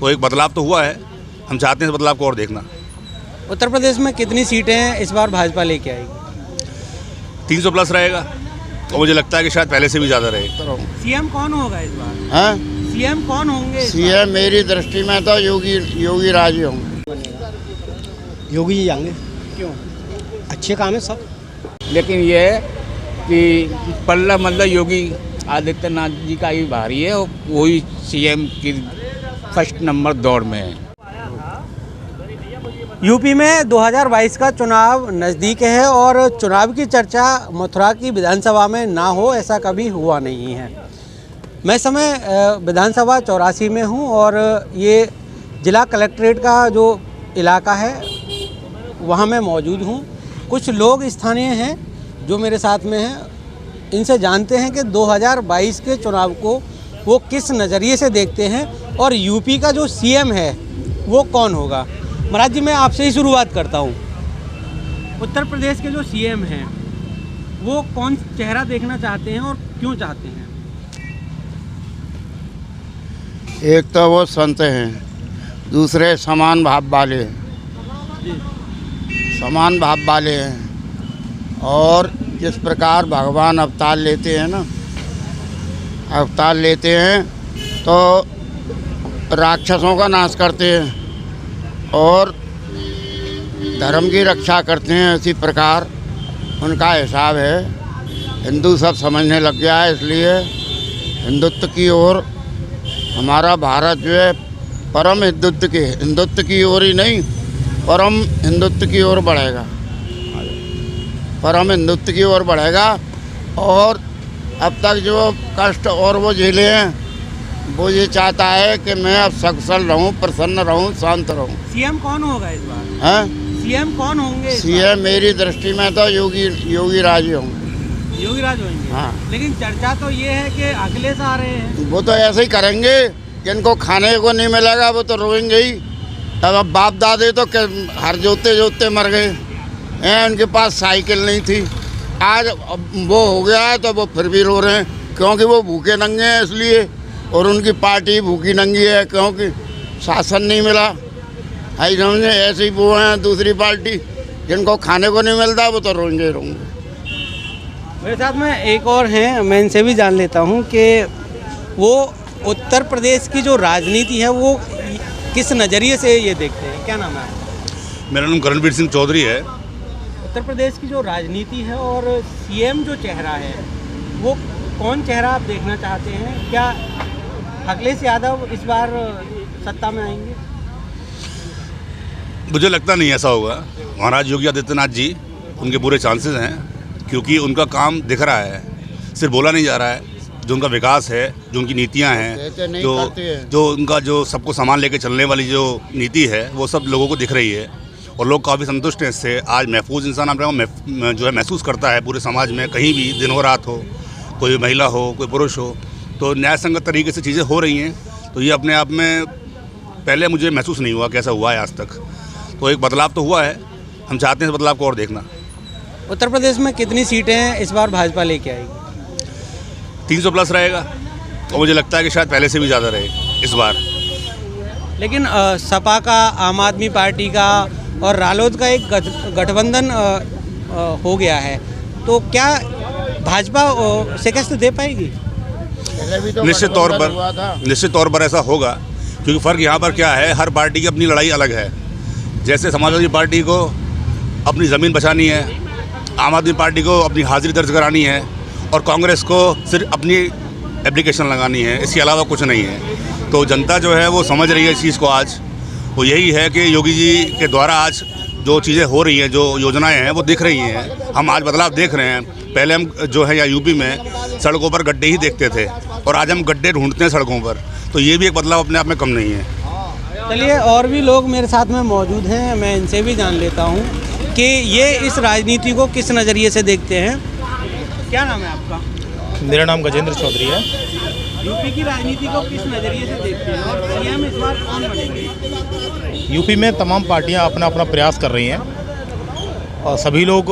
तो एक बदलाव तो हुआ है, हम चाहते हैं इस बदलाव को और देखना। उत्तर प्रदेश में कितनी सीटें इस बार भाजपा लेके आएगी? 300 प्लस रहेगा और मुझे लगता है कि शायद पहले से भी ज़्यादा रहेगा। सीएम कौन होगा इस बार? हाँ, सीएम कौन होंगे इस सीएम मेरी दृष्टि में तो योगी राज ही होंगे। योगी जी आएंगे। क्यों? अच्छे काम है सब। लेकिन ये है कि पल्ला मतलब योगी आदित्यनाथ जी का ही भारी है और वही सीएम की फर्स्ट नंबर दौड़ में है। यूपी में 2022 का चुनाव नज़दीक है और चुनाव की चर्चा मथुरा की विधानसभा में ना हो ऐसा कभी हुआ नहीं है। मैं समय विधानसभा 84 में हूं और ये जिला कलेक्ट्रेट का जो इलाका है वहां मैं मौजूद हूं। कुछ लोग स्थानीय हैं जो मेरे साथ में हैं, इनसे जानते हैं कि 2022 के चुनाव को वो किस नज़रिए से देखते हैं और यूपी का जो सीएम है वो कौन होगा। महाराज जी, मैं आपसे ही शुरुआत करता हूँ। उत्तर प्रदेश के जो सीएम हैं वो कौन चेहरा देखना चाहते हैं और क्यों चाहते हैं? एक तो वो संत हैं, दूसरे समान भाव वाले हैं, समान भाव वाले हैं। और जिस प्रकार भगवान अवतार लेते हैं ना, अवतार लेते हैं तो राक्षसों का नाश करते हैं और धर्म की रक्षा करते हैं। इसी प्रकार उनका हिसाब है। हिंदू सब समझने लग गया है, इसलिए हिंदुत्व की ओर हमारा भारत जो है परम हिंदुत्व की ओर ही नहीं, परम हिंदुत्व की ओर बढ़ेगा, परम हिंदुत्व की ओर बढ़ेगा। और अब तक जो कष्ट और वो झेले हैं वो ये चाहता है कि मैं अब सकुशल रहूं, प्रसन्न रहूं, शांत रहूं। सीएम कौन होगा इस बार? हैं? सीएम कौन होंगे? सीएम मेरी दृष्टि में तो योगी राज ही होंगे। योगी राज होंगे। हाँ। लेकिन चर्चा तो ये है कि अखिलेश आ रहे हैं। वो तो ऐसे ही करेंगे कि इनको खाने को नहीं मिलेगा वो तो रोएंगे ही। तब अब बाप दादे तो हर जोते मर गए हैं, उनके पास साइकिल नहीं थी। आज वो हो गया है तो वो फिर भी रो रहे हैं क्योंकि वो भूखे नंगे हैं इसलिए, और उनकी पार्टी भूखी नंगी है क्योंकि शासन नहीं मिला। आई समझे, ऐसे ही वो हैं दूसरी पार्टी जिनको खाने को नहीं मिलता वो तो रोएंगे। मेरे साथ में एक और हैं, मैं इनसे भी जान लेता हूं कि वो उत्तर प्रदेश की जो राजनीति है वो किस नज़रिए से ये देखते हैं। क्या नाम है? मेरा नाम करणवीर सिंह चौधरी है। उत्तर प्रदेश की जो राजनीति है और सीएम जो चेहरा है वो कौन चेहरा आप देखना चाहते हैं? क्या अखिलेश यादव इस बार सत्ता में आएंगे? मुझे लगता नहीं ऐसा होगा। महाराज योगी आदित्यनाथ जी, उनके पूरे चांसेस हैं क्योंकि उनका काम दिख रहा है, सिर्फ बोला नहीं जा रहा है। जो उनका विकास है, जो उनकी नीतियां हैं, जो उनका जो सबको सामान लेके चलने वाली जो नीति है वो सब लोगों को दिख रही है और लोग काफ़ी संतुष्ट हैं इससे। आज महफूज इंसान अपने जो है महसूस करता है पूरे समाज में, कहीं भी दिन हो रात हो, कोई महिला हो, कोई पुरुष हो, तो न्याय संगत तरीके से चीज़ें हो रही हैं। तो ये अपने आप में पहले मुझे महसूस नहीं हुआ कैसा हुआ है आज तक। तो एक बदलाव तो हुआ है, हम चाहते हैं इस बदलाव को और देखना। उत्तर प्रदेश में कितनी सीटें इस बार भाजपा लेके आएगी? 300 प्लस रहेगा और मुझे लगता है कि शायद पहले से भी ज़्यादा रहेगा इस बार। लेकिन सपा का, आम आदमी पार्टी का और रालोद का एक गठबंधन हो गया है, तो क्या भाजपा शिकस्त दे पाएगी? निश्चित तौर पर ऐसा होगा क्योंकि फ़र्क यहाँ पर क्या है, हर पार्टी की अपनी लड़ाई अलग है। जैसे समाजवादी पार्टी को अपनी ज़मीन बचानी है, आम आदमी पार्टी को अपनी हाजिरी दर्ज करानी है और कांग्रेस को सिर्फ अपनी एप्लीकेशन लगानी है, इसके अलावा कुछ नहीं है। तो जनता जो है वो समझ रही है इस चीज़ को। आज वो यही है कि योगी जी के द्वारा आज जो चीज़ें हो रही हैं, जो योजनाएं हैं वो दिख रही हैं। हम आज बदलाव देख रहे हैं। पहले हम जो है या यूपी में सड़कों पर गड्ढे ही देखते थे और आज हम गड्ढे ढूंढते हैं सड़कों पर। तो ये भी एक बदलाव अपने आप में कम नहीं है। चलिए, और भी लोग मेरे साथ में मौजूद हैं, मैं इनसे भी जान लेता हूं कि ये इस राजनीति को किस नज़रिए से देखते हैं। क्या नाम है आपका? मेरा नाम गजेंद्र चौधरी है। यूपी की राजनीति को किस नज़रिए से देखते हैं और सीएम इस बार कौन बनेंगे? यूपी में तमाम पार्टियां अपना अपना प्रयास कर रही हैं और सभी लोग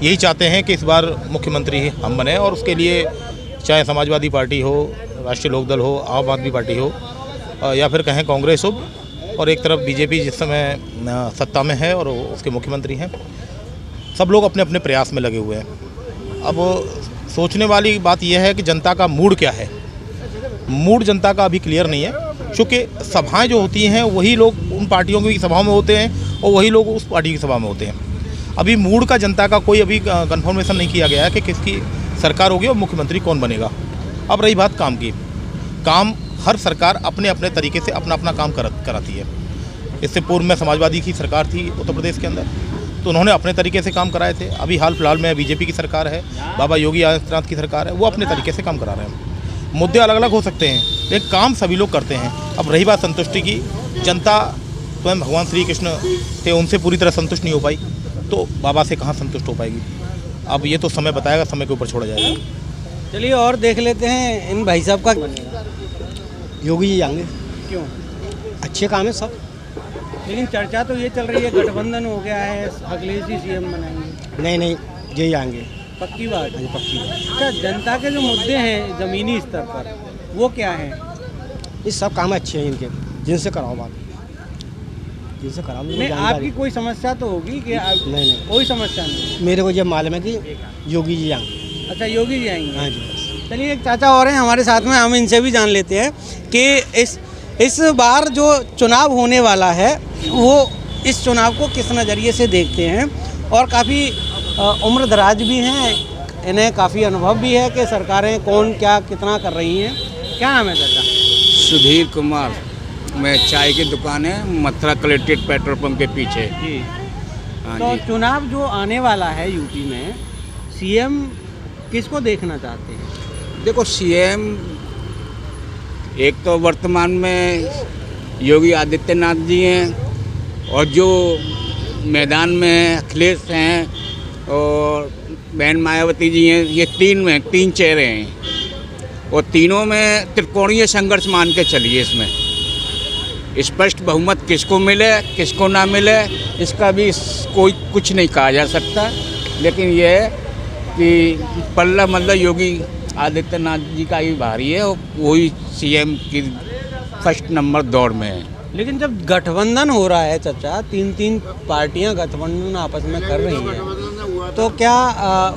यही चाहते हैं कि इस बार मुख्यमंत्री हम बने, और उसके लिए चाहे समाजवादी पार्टी हो, राष्ट्रीय लोकदल हो, आम आदमी पार्टी हो, या फिर कहें कांग्रेस हो, और एक तरफ बीजेपी जिस समय सत्ता में है और उसके मुख्यमंत्री हैं। सब लोग अपने अपने प्रयास में लगे हुए हैं। अब सोचने वाली बात यह है कि जनता का मूड क्या है। मूड जनता का अभी क्लियर नहीं है, क्योंकि सभाएं जो होती हैं वही लोग उन पार्टियों की सभाओं में होते हैं और वही लोग उस पार्टी की सभा में होते हैं। अभी मूड का जनता का कोई अभी कंफर्मेशन नहीं किया गया है कि किसकी सरकार होगी और मुख्यमंत्री कौन बनेगा। अब रही बात काम की, काम हर सरकार अपने अपने तरीके से अपना अपना काम कराती है। इससे पूर्व में समाजवादी की सरकार थी उत्तर प्रदेश के अंदर, तो उन्होंने अपने तरीके से काम कराए थे। अभी हाल फिलहाल में बीजेपी की सरकार है, बाबा योगी आदित्यनाथ की सरकार है, वो अपने तरीके से काम करा रहे हैं। मुद्दे अलग अलग हो सकते हैं लेकिन काम सभी लोग करते हैं। अब रही बात संतुष्टि की, जनता स्वयं भगवान श्री कृष्ण थे, उनसे पूरी तरह संतुष्ट नहीं हो पाई, तो बाबा से कहाँ संतुष्ट हो पाएगी। अब ये तो समय बताएगा, समय के ऊपर छोड़ा जाएगा। चलिए और देख लेते हैं इन भाई साहब का। योगी जी आएंगे, क्यों? अच्छे काम है सब। लेकिन चर्चा तो ये चल रही है गठबंधन हो गया है, अखिलेश जी सीएम बनाएंगे। नहीं नहीं, यही आएंगे। पक्की बात? हाँ जी, पक्की बात। अच्छा, जनता के जो मुद्दे हैं ज़मीनी स्तर पर वो क्या हैं? ये सब काम अच्छे हैं इनके, जिनसे कराओ बात, जिनसे कराओ। नहीं, आपकी कोई समस्या तो होगी कि नहीं, कोई समस्या नहीं? मेरे को जब मालूम है कि योगी जी आएंगे। अच्छा, योगी जी आएंगे। हाँ जी, बस। चलिए एक चाचा और हैं हमारे साथ में, हम इनसे भी जान लेते हैं कि इस बार जो चुनाव होने वाला है वो इस चुनाव को किस नज़रिए से देखते हैं। और काफ़ी उम्र दराज भी हैं, इन्हें काफ़ी अनुभव भी है कि सरकारें कौन क्या कितना कर रही हैं। क्या नाम है चाचा? सुधीर कुमार, मैं चाय की दुकान है मथुरा कलेक्ट्रेट पेट्रोल पंप के पीछे। जी। हाँ तो जी। चुनाव जो आने वाला है यूपी में, सीएम किसको देखना चाहते हैं? देखो, सीएम एक तो वर्तमान में योगी आदित्यनाथ जी हैं, और जो मैदान में अखिलेश हैं और बहन मायावती जी हैं। ये तीन चेहरे हैं और तीनों में त्रिकोणीय संघर्ष मान के चलिए। इसमें स्पष्ट बहुमत किसको मिले किसको ना मिले इसका भी कोई कुछ नहीं कहा जा सकता, लेकिन यह है कि पल्ला मतलब योगी आदित्यनाथ जी का ही भारी है और वही सीएम की फर्स्ट नंबर दौड़ में है। लेकिन जब गठबंधन हो रहा है चाचा, तीन पार्टियां गठबंधन आपस में कर रही हैं, तो क्या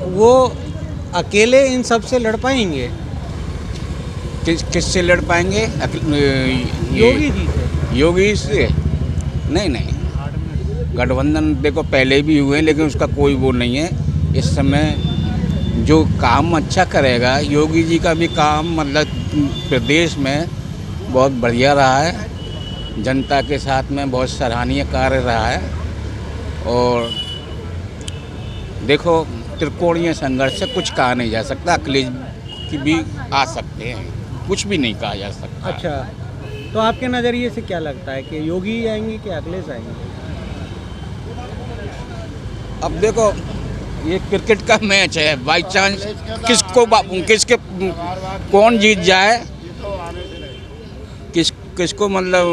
वो अकेले इन सब से लड़ पाएंगे? किससे लड़ पाएंगे? योगी जी से। योगी से नहीं, गठबंधन देखो पहले भी हुए लेकिन उसका कोई वो नहीं है। इस समय जो काम अच्छा करेगा, योगी जी का भी काम मतलब प्रदेश में बहुत बढ़िया रहा है, जनता के साथ में बहुत सराहनीय कार्य रहा है। और देखो, त्रिकोणीय संघर्ष से कुछ कहा नहीं जा सकता। अखिलेश की भी आ सकते हैं, कुछ भी नहीं कहा जा सकता। अच्छा, तो आपके नज़रिए से क्या लगता है कि योगी आएंगे कि अखिलेश आएंगे? अब देखो, ये क्रिकेट का मैच है, बाई चांस किसके कौन जीत जाए, किसको मतलब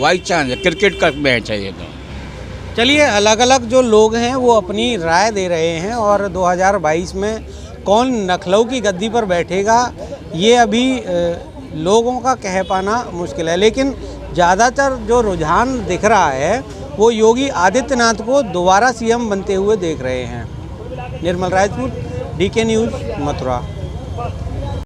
बाई चांस है, क्रिकेट का मैच है ये तो। चलिए, अलग अलग जो लोग हैं वो अपनी राय दे रहे हैं और 2022 में कौन लखनऊ की गद्दी पर बैठेगा ये अभी लोगों का कह पाना मुश्किल है। लेकिन ज़्यादातर जो रुझान दिख रहा है वो योगी आदित्यनाथ को दोबारा सीएम बनते हुए देख रहे हैं। निर्मल राजपूत, DK न्यूज़, मथुरा।